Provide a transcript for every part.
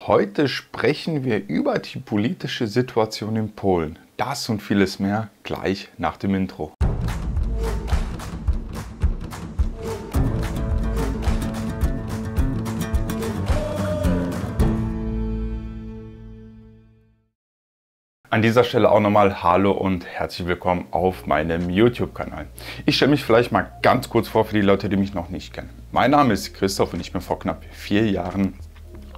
Heute sprechen wir über die politische Situation in Polen. Das und vieles mehr gleich nach dem Intro. An dieser Stelle auch nochmal Hallo und herzlich willkommen auf meinem YouTube-Kanal. Ich stelle mich vielleicht mal ganz kurz vor für die Leute, die mich noch nicht kennen. Mein Name ist Christoph und ich bin vor knapp 4 Jahren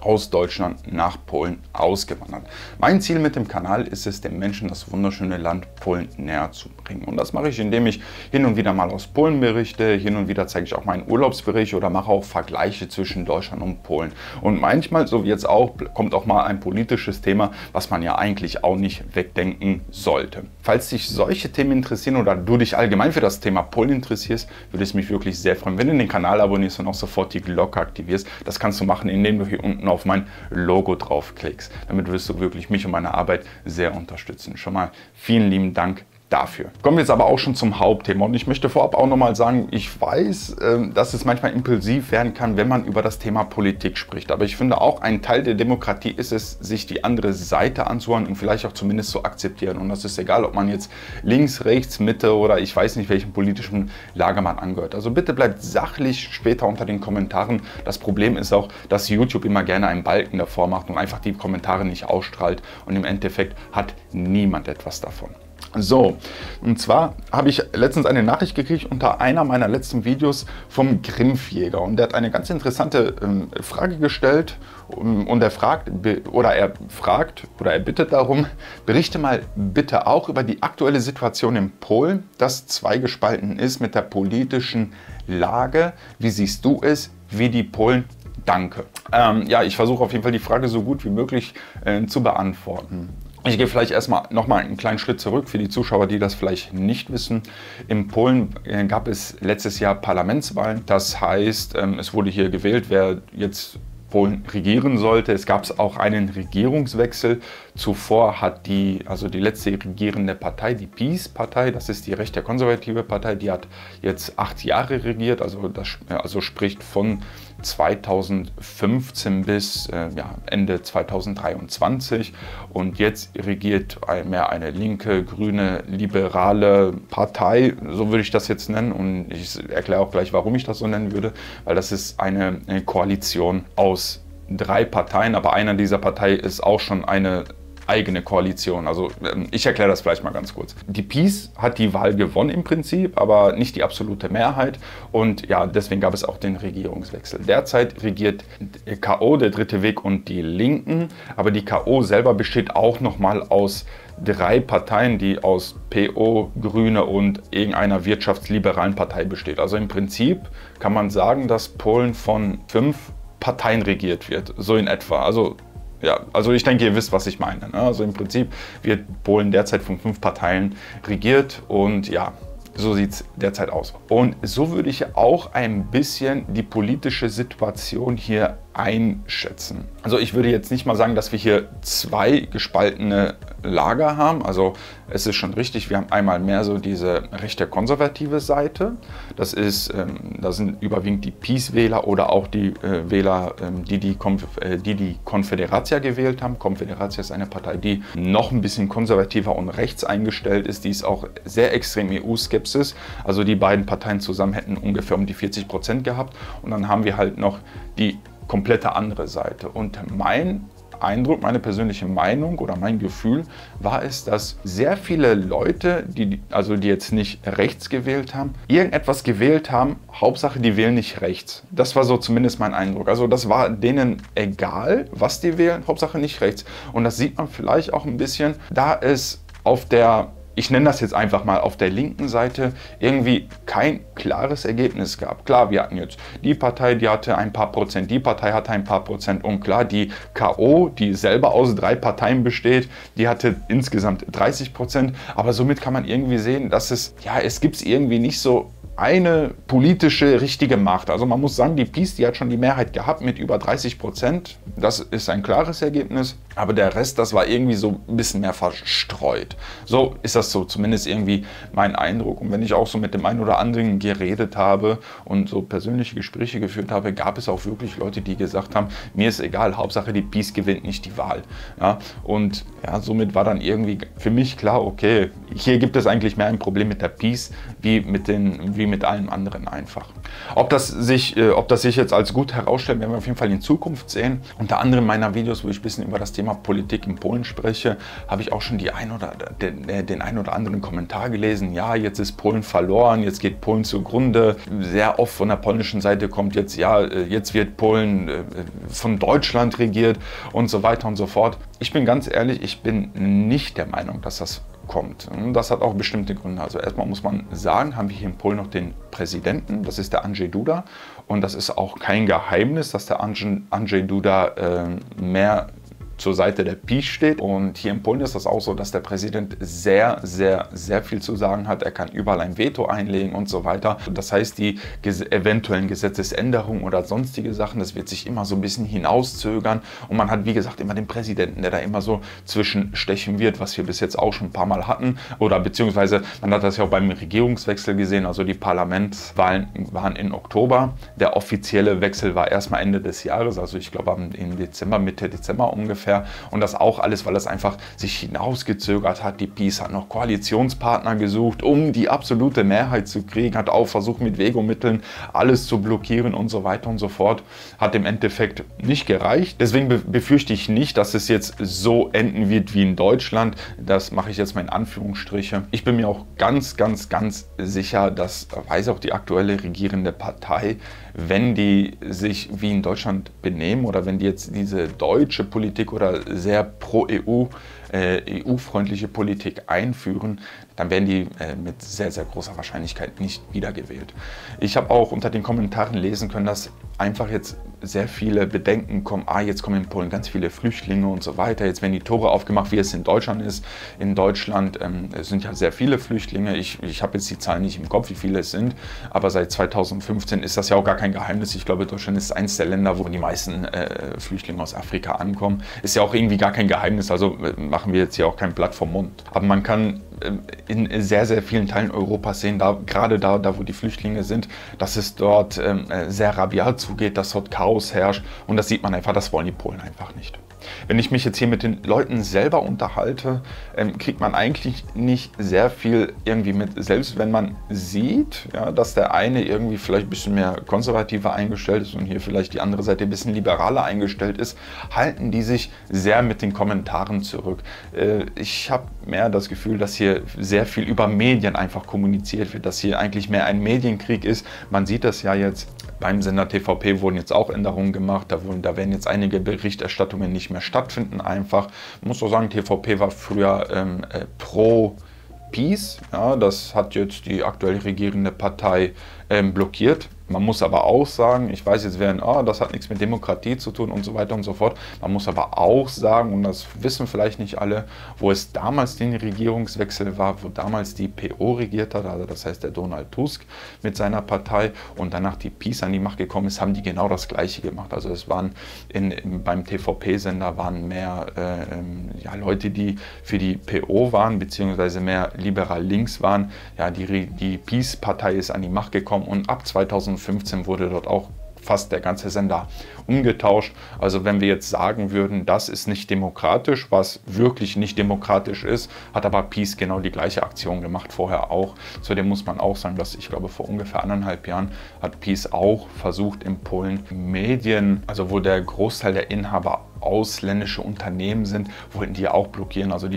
aus Deutschland nach Polen ausgewandert. Mein Ziel mit dem Kanal ist es, den Menschen das wunderschöne Land Polen näher zu bringen. Und das mache ich, indem ich hin und wieder mal aus Polen berichte, hin und wieder zeige ich auch meinen Urlaubsbericht oder mache auch Vergleiche zwischen Deutschland und Polen. Und manchmal, so wie jetzt auch, kommt auch mal ein politisches Thema, was man ja eigentlich auch nicht wegdenken sollte. Falls dich solche Themen interessieren oder du dich allgemein für das Thema Polen interessierst, würde es mich wirklich sehr freuen, wenn du den Kanal abonnierst und auch sofort die Glocke aktivierst. Das kannst du machen, indem du hier unten auf mein Logo draufklickst. Damit wirst du wirklich mich und meine Arbeit sehr unterstützen. Schon mal vielen lieben Dank dafür. Kommen wir jetzt aber auch schon zum Hauptthema und ich möchte vorab auch nochmal sagen, ich weiß, dass es manchmal impulsiv werden kann, wenn man über das Thema Politik spricht, aber ich finde auch, ein Teil der Demokratie ist es, sich die andere Seite anzuhören und vielleicht auch zumindest zu akzeptieren, und das ist egal, ob man jetzt links, rechts, Mitte oder ich weiß nicht, welchem politischen Lager man angehört. Also bitte bleibt sachlich später unter den Kommentaren. Das Problem ist auch, dass YouTube immer gerne einen Balken davor macht und einfach die Kommentare nicht ausstrahlt, und im Endeffekt hat niemand etwas davon. So, und zwar habe ich letztens eine Nachricht gekriegt unter einer meiner letzten Videos vom Grimpfjäger, und der hat eine ganz interessante Frage gestellt, und er bittet darum, berichte mal bitte auch über die aktuelle Situation in Polen, das zweigespalten ist mit der politischen Lage. Wie siehst du es, wie die Polen? Danke. Ja, ich versuche auf jeden Fall die Frage so gut wie möglich zu beantworten. Ich gehe vielleicht erstmal nochmal einen kleinen Schritt zurück für die Zuschauer, die das vielleicht nicht wissen. In Polen gab es letztes Jahr Parlamentswahlen. Das heißt, es wurde hier gewählt, wer jetzt Polen regieren sollte. Es gab auch einen Regierungswechsel. Zuvor hat die letzte regierende Partei, die PiS-Partei, das ist die rechte konservative Partei, die hat jetzt 8 Jahre regiert, also spricht von 2015 bis Ende 2023, und jetzt regiert mehr eine linke, grüne, liberale Partei, so würde ich das jetzt nennen, und ich erkläre auch gleich, warum ich das so nennen würde, weil das ist eine Koalition aus 3 Parteien, aber einer dieser Parteien ist auch schon eine eigene Koalition. Also ich erkläre das vielleicht mal ganz kurz. Die PiS hat die Wahl gewonnen im Prinzip, aber nicht die absolute Mehrheit, und ja, deswegen gab es auch den Regierungswechsel. Derzeit regiert KO, der dritte Weg, und die Linken, aber die KO selber besteht auch nochmal aus 3 Parteien, die aus PO, Grüne und irgendeiner wirtschaftsliberalen Partei besteht. Also im Prinzip kann man sagen, dass Polen von 5 Parteien regiert wird, so in etwa. Ja, also ich denke, ihr wisst, was ich meine. Also im Prinzip wird Polen derzeit von 5 Parteien regiert, und ja, so sieht es derzeit aus. Und so würde ich auch ein bisschen die politische Situation hier einschätzen. Also ich würde jetzt nicht mal sagen, dass wir hier 2 gespaltene Lager haben. Also es ist schon richtig, wir haben einmal mehr so diese rechte konservative Seite. Das sind überwiegend die PiS-Wähler oder auch die Wähler, die Konfederacja gewählt haben. Konfederacja ist eine Partei, die noch ein bisschen konservativer und rechts eingestellt ist. Die ist auch sehr extrem EU-skeptisch. Also die beiden Parteien zusammen hätten ungefähr um die 40% gehabt. Und dann haben wir halt noch die komplette andere Seite. Und mein Eindruck, meine persönliche Meinung oder mein Gefühl war es, dass sehr viele Leute, die jetzt nicht rechts gewählt haben, irgendetwas gewählt haben, Hauptsache die wählen nicht rechts. Das war so zumindest mein Eindruck. Also das war denen egal, was die wählen, Hauptsache nicht rechts. Und das sieht man vielleicht auch ein bisschen, da es auf der, ich nenne das jetzt einfach mal, auf der linken Seite irgendwie kein klares Ergebnis gab. Klar, wir hatten jetzt die Partei, die hatte ein paar Prozent, die Partei hatte ein paar Prozent, und klar, die KO, die selber aus 3 Parteien besteht, die hatte insgesamt 30%, aber somit kann man irgendwie sehen, dass es gibt irgendwie nicht so eine politische richtige Macht. Also man muss sagen, die PiS, die hat schon die Mehrheit gehabt mit über 30%. Das ist ein klares Ergebnis. Aber der Rest, das war irgendwie so ein bisschen mehr verstreut. So ist das so, zumindest irgendwie mein Eindruck. Und wenn ich auch so mit dem einen oder anderen geredet habe und so persönliche Gespräche geführt habe, gab es auch wirklich Leute, die gesagt haben, mir ist egal, Hauptsache die PiS gewinnt nicht die Wahl. Ja, und ja, somit war dann irgendwie für mich klar, okay, hier gibt es eigentlich mehr ein Problem mit der PiS wie mit allem anderen einfach. Ob das sich jetzt als gut herausstellt, werden wir auf jeden Fall in Zukunft sehen. Unter anderem in meiner Videos, wo ich ein bisschen über das Thema Politik in Polen spreche, habe ich auch schon den ein oder anderen Kommentar gelesen. Ja, jetzt ist Polen verloren, jetzt geht Polen zugrunde. Sehr oft von der polnischen Seite kommt jetzt, ja, jetzt wird Polen von Deutschland regiert und so weiter und so fort. Ich bin ganz ehrlich, ich bin nicht der Meinung, dass das kommt. Das hat auch bestimmte Gründe. Also erstmal muss man sagen, haben wir hier in Polen noch den Präsidenten, das ist der Andrzej Duda. Und das ist auch kein Geheimnis, dass der Andrzej Duda mehr zur Seite der PiS steht. Und hier in Polen ist das auch so, dass der Präsident sehr, sehr, sehr viel zu sagen hat. Er kann überall ein Veto einlegen und so weiter. Das heißt, die eventuellen Gesetzesänderungen oder sonstige Sachen, das wird sich immer so ein bisschen hinauszögern. Und man hat, wie gesagt, immer den Präsidenten, der da immer so zwischenstechen wird, was wir bis jetzt auch schon ein paar Mal hatten. Oder beziehungsweise, man hat das ja auch beim Regierungswechsel gesehen, also die Parlamentswahlen waren im Oktober. Der offizielle Wechsel war erstmal Ende des Jahres, also ich glaube im Dezember, Mitte Dezember ungefähr. Und das auch alles, weil es einfach sich hinausgezögert hat. Die PiS hat noch Koalitionspartner gesucht, um die absolute Mehrheit zu kriegen, hat auch versucht mit Veto-Mitteln alles zu blockieren und so weiter und so fort. Hat im Endeffekt nicht gereicht. Deswegen befürchte ich nicht, dass es jetzt so enden wird wie in Deutschland. Das mache ich jetzt mal in Anführungsstriche. Ich bin mir auch ganz, ganz, ganz sicher, das weiß auch die aktuelle regierende Partei, wenn die sich wie in Deutschland benehmen oder wenn die jetzt diese deutsche Politik oder sehr pro-EU, EU-freundliche Politik einführen, dann werden die mit sehr, sehr großer Wahrscheinlichkeit nicht wiedergewählt. Ich habe auch unter den Kommentaren lesen können, dass einfach jetzt sehr viele Bedenken kommen, jetzt kommen in Polen ganz viele Flüchtlinge und so weiter, jetzt werden die Tore aufgemacht, wie es in Deutschland ist. In Deutschland sind ja sehr viele Flüchtlinge, ich habe jetzt die Zahlen nicht im Kopf, wie viele es sind, aber seit 2015 ist das ja auch gar kein Geheimnis. Ich glaube, Deutschland ist eines der Länder, wo die meisten Flüchtlinge aus Afrika ankommen. Ist ja auch irgendwie gar kein Geheimnis, also machen wir jetzt hier auch kein Blatt vom Mund. Aber man kann in sehr, sehr vielen Teilen Europas sehen, gerade da, wo die Flüchtlinge sind, dass es dort sehr rabiat zugeht, dass dort Chaos herrscht und das sieht man einfach, das wollen die Polen einfach nicht. Wenn ich mich jetzt hier mit den Leuten selber unterhalte, kriegt man eigentlich nicht sehr viel irgendwie mit. Selbst wenn man sieht, ja, dass der eine irgendwie vielleicht ein bisschen mehr konservativer eingestellt ist und hier vielleicht die andere Seite ein bisschen liberaler eingestellt ist, halten die sich sehr mit den Kommentaren zurück. Ich habe mehr das Gefühl, dass hier sehr viel über Medien einfach kommuniziert wird, dass hier eigentlich mehr ein Medienkrieg ist. Man sieht das ja jetzt. Beim Sender TVP wurden jetzt auch Änderungen gemacht, da werden jetzt einige Berichterstattungen nicht mehr stattfinden einfach. Ich muss auch sagen, TVP war früher pro PiS, ja, das hat jetzt die aktuell regierende Partei blockiert. Man muss aber auch sagen, ich weiß jetzt werden, das hat nichts mit Demokratie zu tun und so weiter und so fort. Man muss aber auch sagen, und das wissen vielleicht nicht alle, wo es damals den Regierungswechsel war, wo damals die PO regiert hat, also das heißt der Donald Tusk mit seiner Partei und danach die PiS an die Macht gekommen ist, haben die genau das Gleiche gemacht. Also es waren beim TVP-Sender waren mehr Leute, die für die PO waren, beziehungsweise mehr liberal links waren. Ja, die PiS-Partei ist an die Macht gekommen und ab 2015 wurde dort auch fast der ganze Sender umgetauscht. Also wenn wir jetzt sagen würden, das ist nicht demokratisch, was wirklich nicht demokratisch ist, hat aber PiS genau die gleiche Aktion gemacht, vorher auch. Zudem muss man auch sagen, dass ich glaube vor ungefähr 1,5 Jahren hat PiS auch versucht in Polen Medien, also wo der Großteil der Inhaber ausländische Unternehmen sind, wollten die auch blockieren. Also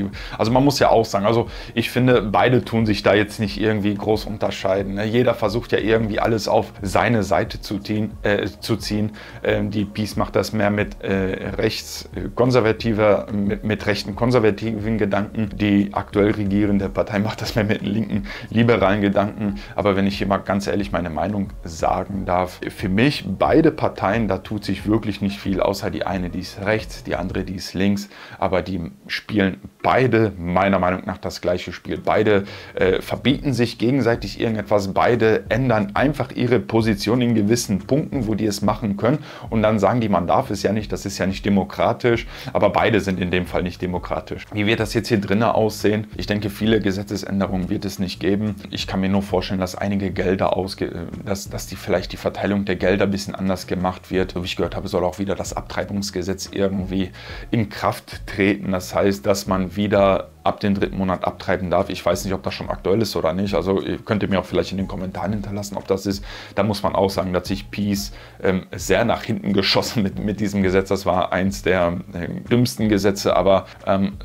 man muss ja auch sagen, also ich finde, beide tun sich da jetzt nicht irgendwie groß unterscheiden. Ne? Jeder versucht ja irgendwie alles auf seine Seite zu ziehen. Die PiS macht das mehr mit rechten konservativen Gedanken. Die aktuell regierende Partei macht das mehr mit linken liberalen Gedanken. Aber wenn ich hier mal ganz ehrlich meine Meinung sagen darf, für mich beide Parteien, da tut sich wirklich nicht viel, außer die eine, die ist rechts, die andere, die ist links, aber die spielen beide meiner Meinung nach das gleiche Spiel. Beide verbieten sich gegenseitig irgendetwas, beide ändern einfach ihre Position in gewissen Punkten, wo die es machen können und dann dann sagen die, man darf es ja nicht, das ist ja nicht demokratisch, aber beide sind in dem Fall nicht demokratisch. Wie wird das jetzt hier drinnen aussehen? Ich denke, viele Gesetzesänderungen wird es nicht geben. Ich kann mir nur vorstellen, dass einige Gelder dass vielleicht die Verteilung der Gelder ein bisschen anders gemacht wird. So wie ich gehört habe, soll auch wieder das Abtreibungsgesetz irgendwie in Kraft treten. Das heißt, dass man wieder ab dem 3. Monat abtreiben darf. Ich weiß nicht, ob das schon aktuell ist oder nicht. Also könnt ihr mir auch vielleicht in den Kommentaren hinterlassen, ob das ist. Da muss man auch sagen, dass sich Peace sehr nach hinten geschossen mit diesem Gesetz. Das war eins der dümmsten Gesetze, aber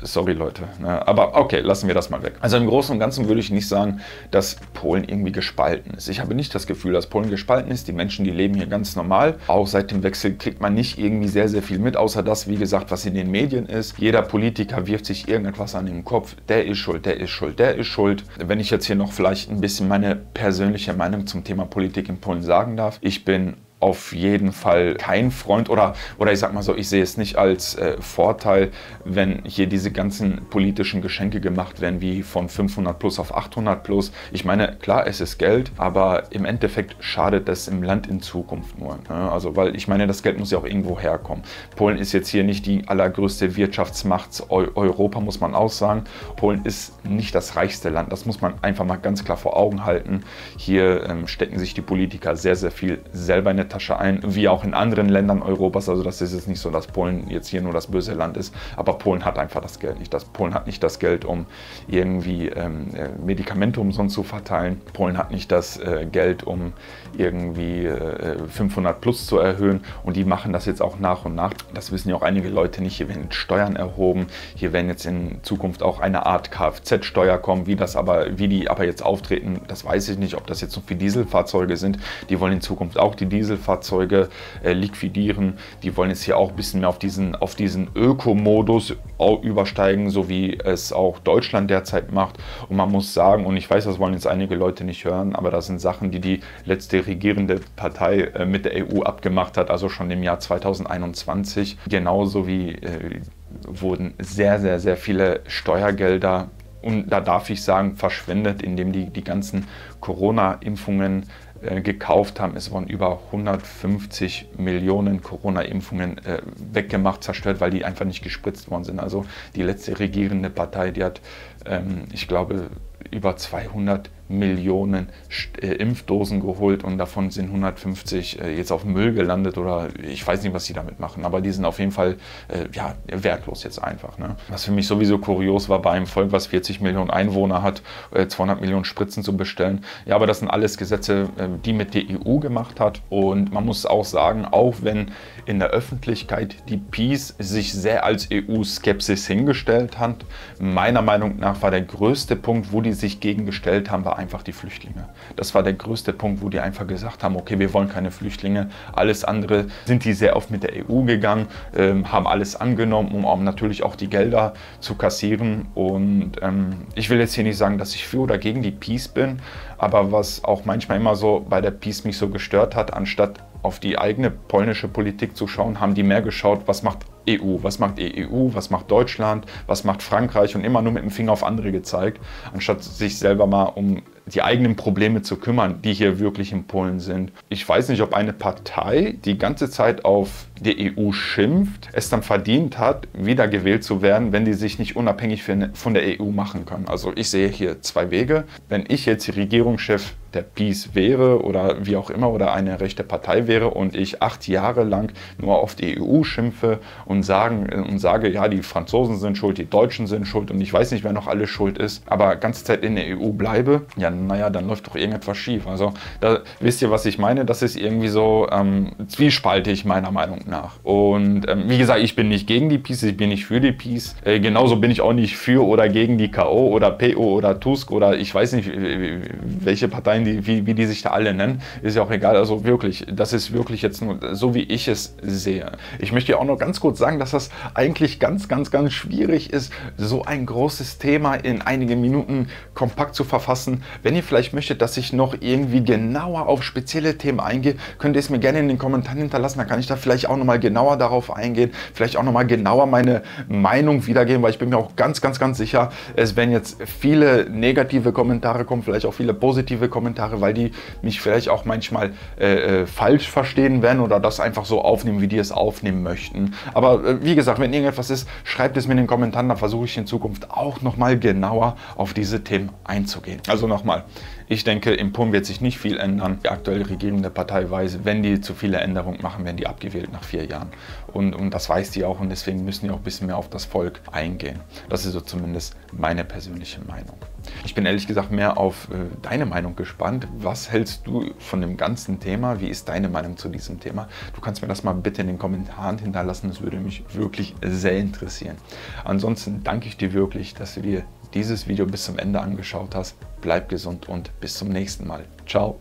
sorry Leute. Ne? Aber okay, lassen wir das mal weg. Also im Großen und Ganzen würde ich nicht sagen, dass Polen irgendwie gespalten ist. Ich habe nicht das Gefühl, dass Polen gespalten ist. Die Menschen, die leben hier ganz normal. Auch seit dem Wechsel kriegt man nicht irgendwie sehr, sehr viel mit, außer das, wie gesagt, was in den Medien ist. Jeder Politiker wirft sich irgendetwas an den Kopf, der ist schuld, der ist schuld, der ist schuld. Wenn ich jetzt hier noch vielleicht ein bisschen meine persönliche Meinung zum Thema Politik in Polen sagen darf, ich bin auf jeden Fall kein Freund oder ich sag mal so, ich sehe es nicht als Vorteil, wenn hier diese ganzen politischen Geschenke gemacht werden, wie von 500 plus auf 800 plus. Ich meine, klar, es ist Geld, aber im Endeffekt schadet das im Land in Zukunft nur. Ne? Also, weil ich meine, das Geld muss ja auch irgendwo herkommen. Polen ist jetzt hier nicht die allergrößte Wirtschaftsmacht Europa, muss man auch sagen. Polen ist nicht das reichste Land, das muss man einfach mal ganz klar vor Augen halten. Hier stecken sich die Politiker sehr, sehr viel selber in der Tasche ein, wie auch in anderen Ländern Europas. Also das ist jetzt nicht so, dass Polen jetzt hier nur das böse Land ist, aber Polen hat einfach das Geld nicht. Polen hat nicht das Geld, um irgendwie Medikamente umsonst zu verteilen. Polen hat nicht das Geld, um irgendwie 500 plus zu erhöhen, und die machen das jetzt auch nach und nach. Das wissen ja auch einige Leute nicht. Hier werden Steuern erhoben. Hier werden jetzt in Zukunft auch eine Art Kfz-Steuer kommen. Wie die aber jetzt auftreten, das weiß ich nicht. Ob das jetzt nur für Dieselfahrzeuge sind. Die wollen in Zukunft auch die Dieselfahrzeuge liquidieren. Die wollen jetzt hier auch ein bisschen mehr auf diesen Ökomodus übersteigen, so wie es auch Deutschland derzeit macht. Und man muss sagen, und ich weiß, das wollen jetzt einige Leute nicht hören, aber das sind Sachen, die die letzte regierende Partei mit der EU abgemacht hat, also schon im Jahr 2021. Genauso wie wurden sehr, sehr, sehr viele Steuergelder, und da darf ich sagen, verschwendet, indem die ganzen Corona-Impfungen gekauft haben. Es wurden über 150 Millionen Corona-Impfungen weggemacht, zerstört, weil die einfach nicht gespritzt worden sind. Also die letzte regierende Partei, die hat, ich glaube, über 200 Millionen Impfdosen geholt, und davon sind 150 jetzt auf Müll gelandet, oder ich weiß nicht, was sie damit machen, aber die sind auf jeden Fall ja, wertlos jetzt einfach. Ne? Was für mich sowieso kurios war, bei einem Volk, was 40 Millionen Einwohner hat, 200 Millionen Spritzen zu bestellen. Ja, aber das sind alles Gesetze, die mit der EU gemacht hat, und man muss auch sagen, auch wenn in der Öffentlichkeit die Peace sich sehr als EU-Skepsis hingestellt hat, meiner Meinung nach war der größte Punkt, wo die sich gegengestellt haben, war einfach die Flüchtlinge. Das war der größte Punkt, wo die einfach gesagt haben, okay, wir wollen keine Flüchtlinge. Alles andere sind die sehr oft mit der EU gegangen, haben alles angenommen, um natürlich auch die Gelder zu kassieren. Und ich will jetzt hier nicht sagen, dass ich für oder gegen die Peace bin, aber was auch manchmal immer so bei der Peace mich so gestört hat, anstatt auf die eigene polnische Politik zu schauen, haben die mehr geschaut, was macht EU, was macht EU, was macht Deutschland, was macht Frankreich, und immer nur mit dem Finger auf andere gezeigt, anstatt sich selber mal um die eigenen Probleme zu kümmern, die hier wirklich in Polen sind. Ich weiß nicht, ob eine Partei, die ganze Zeit auf die EU schimpft, es dann verdient hat, wiedergewählt zu werden, wenn die sich nicht unabhängig von der EU machen kann. Also ich sehe hier zwei Wege. Wenn ich jetzt Regierungschef der Peace wäre oder wie auch immer, oder eine rechte Partei wäre, und ich 8 Jahre lang nur auf die EU schimpfe und sage, ja, die Franzosen sind schuld, die Deutschen sind schuld und ich weiß nicht, wer noch alles schuld ist, aber ganze Zeit in der EU bleibe, ja, naja, dann läuft doch irgendetwas schief. Also da, wisst ihr, was ich meine? Das ist irgendwie so zwiespaltig, meiner Meinung nach. Und wie gesagt, ich bin nicht gegen die Peace, ich bin nicht für die Peace. Genauso bin ich auch nicht für oder gegen die KO oder PO oder Tusk oder ich weiß nicht, welche Parteien, wie die sich da alle nennen, ist ja auch egal. Also wirklich, das ist wirklich jetzt nur so, wie ich es sehe. Ich möchte ja auch noch ganz kurz sagen, dass das eigentlich ganz, ganz, ganz schwierig ist, so ein großes Thema in einige Minuten kompakt zu verfassen, Wenn ihr vielleicht möchtet, dass ich noch irgendwie genauer auf spezielle Themen eingehe, könnt ihr es mir gerne in den Kommentaren hinterlassen. Dann kann ich da vielleicht auch nochmal genauer darauf eingehen, vielleicht auch nochmal genauer meine Meinung wiedergeben, weil ich bin mir auch ganz sicher, es werden jetzt viele negative Kommentare kommen, vielleicht auch viele positive Kommentare, weil die mich vielleicht auch manchmal falsch verstehen werden oder das einfach so aufnehmen, wie die es aufnehmen möchten. Aber wie gesagt, wenn irgendetwas ist, schreibt es mir in den Kommentaren, dann versuche ich in Zukunft auch nochmal genauer auf diese Themen einzugehen. Also nochmal, ich denke, im PUM wird sich nicht viel ändern. Die aktuell regierende Parteiweise, wenn die zu viele Änderungen machen, werden die abgewählt nach 4 Jahren. Und das weiß die auch und deswegen müssen die auch ein bisschen mehr auf das Volk eingehen. Das ist so zumindest meine persönliche Meinung. Ich bin ehrlich gesagt mehr auf deine Meinung gespannt. Was hältst du von dem ganzen Thema? Wie ist deine Meinung zu diesem Thema? Du kannst mir das mal bitte in den Kommentaren hinterlassen. Das würde mich wirklich sehr interessieren. Ansonsten danke ich dir wirklich, dass du dir dieses Video bis zum Ende angeschaut hast. Bleib gesund und bis zum nächsten Mal. Ciao.